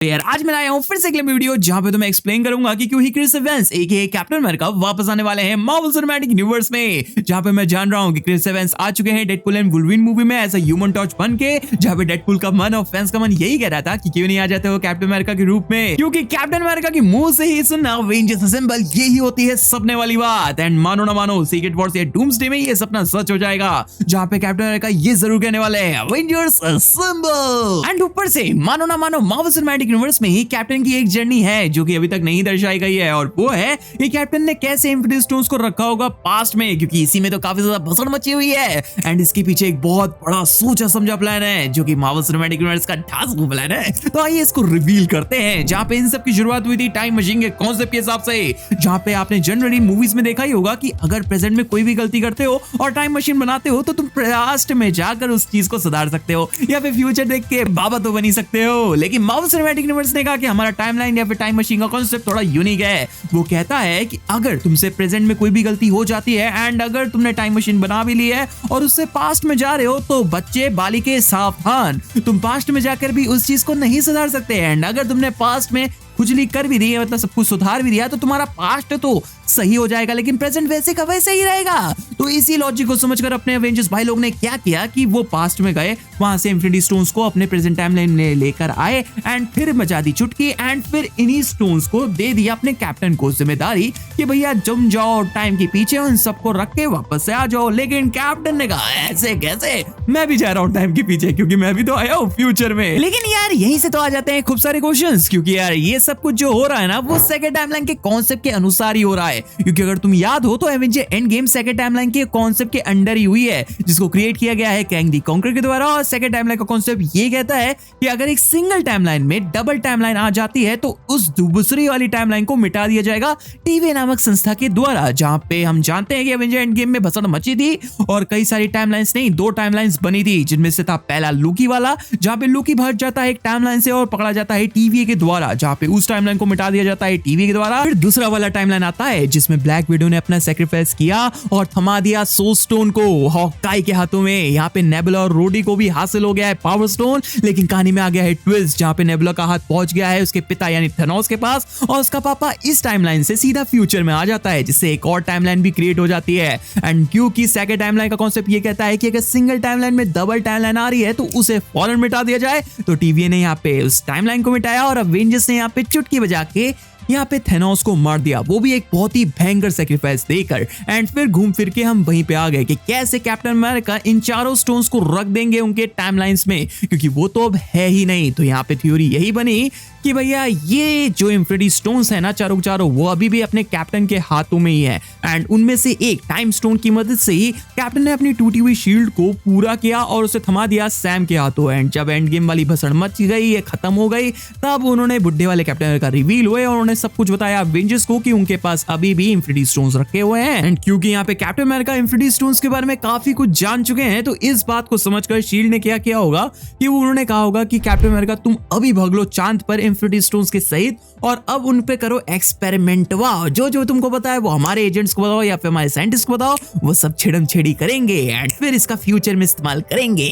तो यार आज मैं आया हूँ फिर से एक वीडियो जहां पे तो मैं एक्सप्लेन करूंगा कि क्यों ही क्रिस एवंस एके कैप्टन अमेरिका वापस आने वाले हैं मार्वल सिनेमैटिक यूनिवर्स में। जहां पे मैं जान रहा हूं कि क्रिस एवंस आ चुके हैं डेडपुल एंड वुल्वरीन मूवी में एज अ ह्यूमन टॉर्च बन के। जहां पे डेडपुल का मन और फैंस का मन यही कह रहा था कि क्यों नहीं आ जाते हो कैप्टन अमेरिका के रूप में, क्योंकि कैप्टन अमेरिका की मुंह से ही सुनना अवेंजर्स असेंबल यही होती है सपने वाली बात। एंड मानो ना मानो सीक्रेट वॉर्स या डूम्सडे में ये सपना सच हो जाएगा, जहां पे कैप्टन अमेरिका ये जरूर कहने वाले हैं अवेंजर्स असेंबल। एंड ऊपर से मानो ना मानो मार्वल सिनेमैटिक यूनिवर्स में ही कैप्टन की एक जर्नी है जो कि अभी तक नहीं दर्शाई गई है, और वो है कि कैप्टन ने कैसे इन्फिनिटी स्टोन्स को रखा होगा पास्ट में, क्योंकि इसी में तो काफी ज्यादा भसड़ मची हुई है। एंड इसके पीछे एक बहुत बड़ा सोचा समझा प्लान है जो कि मार्वल सिनेमैटिक यूनिवर्स का ठासू प्लान है। तो आइए इसको रिवील करते हैं, जहां पे इन सब की शुरुआत हुई थी टाइम मशीन के कॉन्सेप्ट के हिसाब से। जहां पे आपने जनरली मूवीज में देखा ही होगा कि अगर प्रेजेंट में कोई भी गलती करते हो और टाइम मशीन बनाते हो तो तुम पास्ट में जाकर उस चीज को सुधार सकते हो या फिर फ्यूचर देख के बाबा तो बनी सकते हो। लेकिन मार्वल सिनेमैटिक यूनिवर्स ने कहा कि हमारा टाइमलाइन या फिर टाइम मशीन का कॉन्सेप्ट थोड़ा यूनिक है। वो कहता है कि अगर तुमसे प्रेजेंट में कोई भी गलती हो जाती है एंड अगर तुमने टाइम मशीन बना भी ली है और उससे पास्ट में जा रहे हो तो बच्चे बालिके सावधान, तुम पास्ट में जाकर भी उस चीज को नहीं सुधार सकते। एंड अगर तुमने पास्ट में खुजली कर भी दी है, मतलब सब कुछ सुधार भी दिया, तो तुम्हारा पास्ट तो सही हो जाएगा लेकिन प्रेजेंट वैसे का वैसे ही रहेगा। तो इसी लॉजिक को समझकर अपने एवेंजर्स भाई लोग ने क्या किया कि वो पास्ट में गए, वहां से इन्फिनिटी स्टोन्स को अपने प्रेजेंट टाइमलाइन में लेकर आए एंड फिर मचा दी चुटकी एंड फिर इन्हीं स्टोन्स को दे दिया अपने कैप्टन को जिम्मेदारी कि भैया जम जाओ टाइम के पीछे, उन सबको रख के वापस से आ जाओ। लेकिन कैप्टन ने कहा ऐसे कैसे, मैं भी जा रहा हूँ टाइम के पीछे क्योंकि मैं भी तो आया हूँ फ्यूचर में। लेकिन यार यहीं से तो आ जाते हैं खूब सारे क्वेश्चंस, क्योंकि यार ये सब कुछ जो हो रहा है ना वो सेकंड टाइमलाइन के कॉन्सेप्ट के अनुसार ही हो रहा है। क्योंकि अगर तुम याद हो तो Avenger end game second timeline के कॉन्सेप्ट के अंडर ही हुई है, जिसको क्रिएट किया गया है कैंग द कॉन्करर के द्वारा। और सेकंड टाइमलाइन का कॉन्सेप्ट ये कहता है कि अगर एक सिंगल टाइमलाइन में डबल टाइमलाइन आ जाती है तो उस दूसरी वाली टाइमलाइन को मिटा दिया जाएगा टीवी नामक संस्था के द्वारा। जहां पे हम जानते हैं कि एवेंजर एंड गेम में भसड़ मची थी और कई सारी टाइमलाइंस नहीं, 2 टाइमलाइंस बनी थी, जिनमें से था पहला लूकी वाला, जहां पे लूकी भाग जाता है एक टाइमलाइन से और पकड़ा जाता है टीवी के द्वारा, जहां पे उस टाइमलाइन को मिटा दिया जाता है टीवी के द्वारा। फिर दूसरा वाला टाइमलाइन आता है जिसमें ब्लैक विडो ने अपना सैक्रिफाइस किया और थमा दिया सोल स्टोन को हॉकाई के हाथों में। यहाँ पे नेबुला और रोडी को भी हासिल हो गया है पावर स्टोन, लेकिन कहानी में आ गया है ट्विस्ट, जहाँ पे नेबुला का हाथ पहुंच गया है उसके पिता यानी थेनोस के पास और उसका पापा इस टाइमलाइन से सीधा फ्यूचर में आ जाता है, जिससे एक और टाइमलाइन भी क्रिएट हो जाती है। एंड क्योंकि सेकंड टाइमलाइन का कॉन्सेप्ट ये कहता है कि अगर सिंगल टाइमलाइन में डबल टाइमलाइन आ रही है तो उसे फौरन मिटा दिया जाए, तो टीवी ने यहाँ पे उस टाइमलाइन को मिटाया और अवेंजर्स ने यहाँ पे चुटकी बजा के यहाँ पे थेनोस को मार दिया, वो भी एक बहुत ही भयंकर सैक्रिफाइस देकर। एंड फिर घूम फिर के हम वहीं पे आ गए कि कैसे कैप्टन अमेरिका इन चारों स्टोन्स को रख देंगे उनके टाइमलाइंस में, क्योंकि वो तो अब है ही नहीं। तो यहाँ पे थ्योरी यही बनी कि भैया ये जो इन्फिनिटी स्टोन्स है ना चारों के चारों, वो अभी भी अपने कैप्टन के हाथों में ही है। एंड उनमें से एक टाइम स्टोन की मदद से ही कैप्टन ने अपनी टूटी हुई शील्ड को पूरा किया और उसे थमा दिया सैम के हाथों। एंड जब एंड गेम वाली भसड़ मच गई, ये खत्म हो गई, तब उन्होंने बुढ़े वाले कैप्टन अमेरिका रिवील हुए और उन्होंने सब कुछ बताया अवेंजर्स को कि उनके पास अभी भी इन्फिनिटी स्टोन्स रखे हुए हैं। एंड क्योंकि यहाँ पे कैप्टन अमेरिका इन्फिनिटी स्टोन्स के बारे में काफी कुछ जान चुके हैं, तो इस बात को समझकर शील्ड ने क्या किया होगा कि उन्होंने कहा होगा कि कैप्टन अमेरिका तुम अभी भाग लो चांद पर इन्फिनिटी स्टोन्स के सहित और अब उन पे करो एक्सपेरिमेंट। वाह, जो जो तुमको बताया वो हमारे एजेंट्स को बताओ या फिर हमारे साइंटिस्ट को बताओ, वो सब छिड़म छेड़ी करेंगे एंड फिर इसका फ्यूचर में इस्तेमाल करेंगे।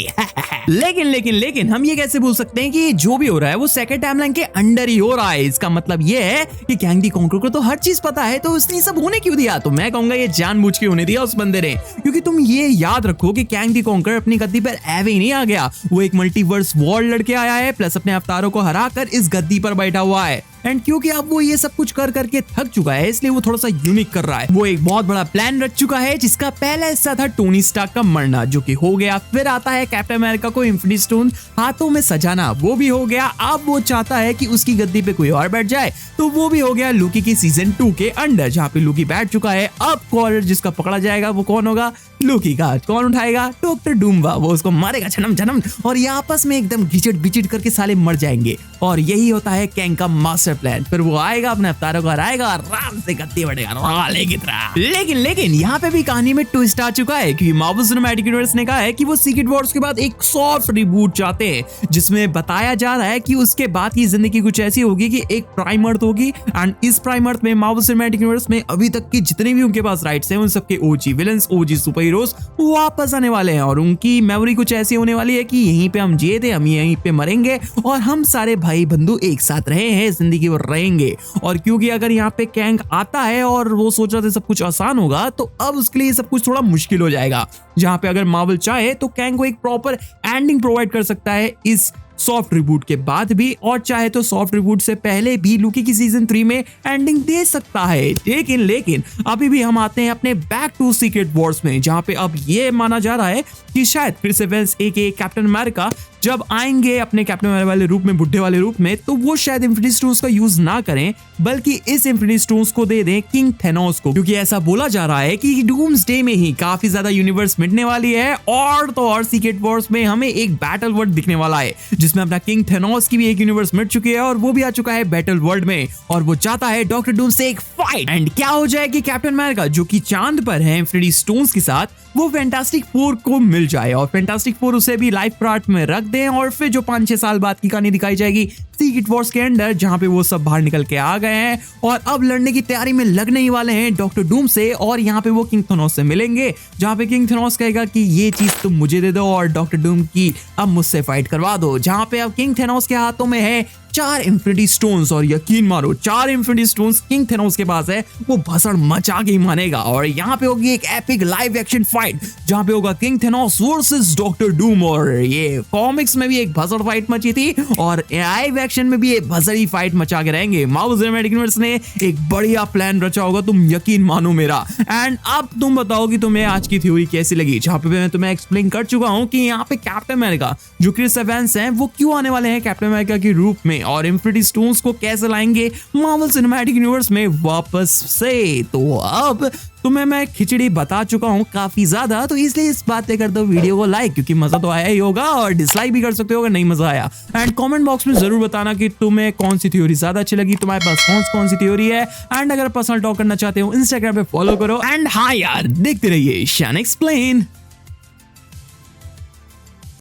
लेकिन हम ये कैसे बोल सकते हैं कि जो भी हो रहा है वो सेकंड टाइमलाइन के अंडर ही हो रहा है। इसका मतलब ये है कि कैंग द कॉन्करर को तो हर चीज पता है, तो उसने सब होने क्यों दिया? तो मैं कहूंगा ये जानबूझ के होने दिया उस बंदे ने, क्योंकि तुम ये याद रखो कि कैंग द कॉन्करर अपनी गद्दी पर एवे ही नहीं आ गया, वो एक मल्टीवर्स वॉर लड़के आया है, प्लस अपने अवतारों को हराकर इस गद्दी पर बैठा हुआ है। एंड क्योंकि अब वो ये सब कुछ कर करके थक चुका है, इसलिए वो थोड़ा सा यूनिक कर रहा है। वो एक बहुत बड़ा प्लान रच चुका है, जिसका पहला हिस्सा था टोनी स्टार्क का मरना, जो कि हो गया। फिर आता है कैप्टन अमेरिका को इन्फिनिटी स्टोन हाथों में सजाना, वो भी हो गया। अब वो चाहता है कि उसकी गद्दी पे कोई और बैठ जाए, तो वो भी हो गया लूकी की सीजन 2 के अंडर, जहाँ पे लूकी बैठ चुका है। अब कॉलर जिसका पकड़ा जाएगा वो कौन होगा? लूकी का। कौन उठाएगा? डॉक्टर डूम्बा। वो उसको मारेगा जन्म जन्म और ये आपस में एकदम घिचट बिचट करके साले मर जाएंगे। और यही होता है कैंग का मास्टर प्लान, फिर वो आएगा अपने अवतारों को हराएगा और आराम से गद्दी बढ़ेगा वाले की तरह। लेकिन यहाँ पे भी कहानी में ट्विस्ट आ चुका है क्योंकि मार्वल सिनेमैटिक यूनिवर्स ने कहा है कि वो सीक्रेट वॉर्स के बाद एक सॉफ्ट रिबूट चाहते हैं जिसमें बताया जा रहा है कि उसके बाद की जिंदगी कुछ ऐसी होगी कि एक प्राइम अर्थ होगी एंड इस प्राइम अर्थ में मार्वल सिनेमैटिक यूनिवर्स में अभी तक की जितने भी उनके पास राइट्स हैं उन सबके ओजी विलेंस, ओजी सुपर हीरोज वापस आने वाले हैं और उनकी मेमोरी कुछ ऐसी होने वाली है कि यहीं पे हम जिए थे, हम यहीं पे मरेंगे और हम सारे भाई बंधु एक साथ रहे हैं, जिंदगी भर रहेंगे। और क्योंकि अगर यहाँ पे कैंग आता है और वो सोच रहा था सब कुछ आसान होगा, तो अब उसके लिए सब कुछ थोड़ा मुश्किल हो जाएगा। जहां पे अगर मार्वल चाहे तो कैंग को एक प्रॉपर एंडिंग प्रोवाइड कर सकता है इस सॉफ्ट रिबूट के बाद भी, और चाहे तो सॉफ्ट रिबूट से पहले भी लूकी की सीजन 3 में एंडिंग दे सकता है। लेकिन अभी भी हम आते हैं अपने बैक टू सीक्रेट वॉर्स में, जहां पे अब ये माना जा रहा है कि शायद क्रिस एवंस एके कैप्टन अमेरिका जब आएंगे अपने कैप्टन अमेरिका वाले रूप में, बुढ़े वाले रूप में, तो वो शायद इंफिनिटी स्टोन्स का यूज ना करें बल्कि इस इंफिनिटी स्टोन्स को दे दें किंग थेनोस को, क्योंकि ऐसा बोला जा रहा है कि डूम्सडे में ही काफी ज्यादा यूनिवर्स मिटने वाली है और तो और सीक्रेट वॉर्स में हमें एक बैटल वर्ल्ड दिखने वाला है जिसमें अपना किंग थेनोस की भी एक यूनिवर्स मिट चुकी है और वो भी आ चुका है बैटल वर्ल्ड में और वो चाहता है डॉक्टर डूम से एक फाइट। एंड क्या हो जाएगी कैप्टन अमेरिका जो कि चांद पर है इंफिनिटी स्टोन्स के साथ, वो फैंटास्टिक फोर को मिल जाए और फैंटास्टिक फोर उसे भी लाइफ पार्ट में रख दें और फिर जो 5-6 साल बाद की कहानी दिखाई जाएगी सीक्रेट वॉर्स के अंदर, जहां पे वो सब बाहर निकल के आ गए हैं और अब लड़ने की तैयारी में लगने ही वाले हैं डॉक्टर डूम से। और यहाँ पे वो किंग थेनोस से मिलेंगे जहां पे किंग थेनोस कहेगा कि ये चीज तुम मुझे दे दो और डॉक्टर डूम की अब मुझसे फाइट करवा दो। जहां पे अब किंग थेनोस के हाथों में है 4 इंफिनिटी स्टोन्स और यकीन मानो 4 इंफिनिटी स्टोन्स किंग थेनोस के पास है, वो भसड़ मचा के ही मानेगा। और यहाँ पे होगी एक एपिक लाइव एक्शन फाइट जहां पे होगा king Thanos versus doctor Doom. और ये कॉमिक्स में भी एक भसड़ फाइट मची थी और लाइव एक्शन में भी एक भसड़ी फाइट मचा के रहेंगे। मार्वल सिनेमैटिक यूनिवर्स ने एक बढ़िया प्लान रचा होगा, तुम यकीन मानो मेरा। एंड अब तुम बताओ कि तुम्हें आज की थ्योरी कैसी लगी, जहां पे मैं तुम्हें एक्सप्लेन कर चुका हूं कि यहाँ पे कैप्टन अमेरिका जो क्रिस एवंस हैं वो क्यों आने वाले हैं कैप्टन अमेरिका के रूप में और इंफिनिटी स्टोन्स को कैसे लाएंगे मार्वल सिनेमैटिक यूनिवर्स में वापस से। तो अब तुम्हें मैं खिचड़ी बता चुका हूँ काफी ज्यादा, तो इसलिए इस बात पे कर दो वीडियो को लाइक, क्योंकि मजा तो आया ही होगा, और डिसलाइक भी कर सकते हो अगर नहीं मजा आया। एंड कमेंट बॉक्स में जरूर बताना कि तुम्हें कौन सी थ्योरी ज्यादा अच्छी लगी, तुम्हारे पास कौन सी थ्योरी है। एंड अगर पर्सनल टॉक करना चाहते हो इंस्टाग्राम पे फॉलो करो। एंड हाँ यार, देखते रहिए शान एक्सप्लेन।